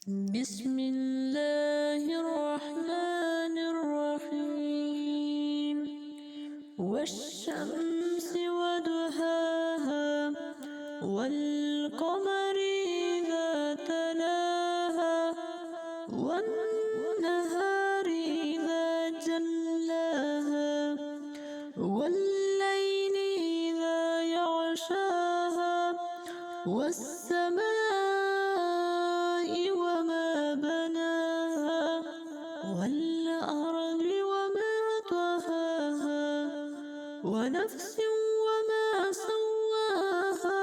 بسم الله الرحمن الرحيم. والشمس وضحاها والقمر إذا تلاها والنهار إذا جلاها والليل إذا يغشاها والسماء وما بناها والأرض وما طحاها ونفس وما سواها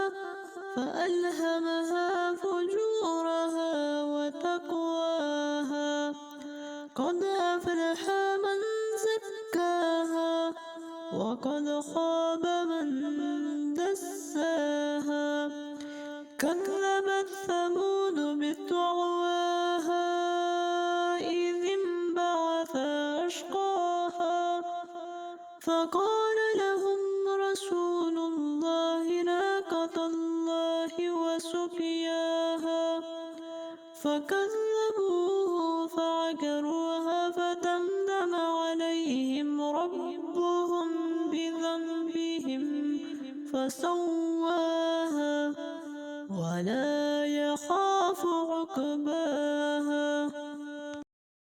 فألهمها فجورها وتقواها قد أفلح من زكاها وقد خاب من دساها كذبت ثمود بطغواها إذ انبعث أشقاها فقال لهم رسول الله ناقة الله وسقياها فكذبوه فعقروها فدمدم عليهم ربهم بذنبهم فسواها ولا يخاف عقباها.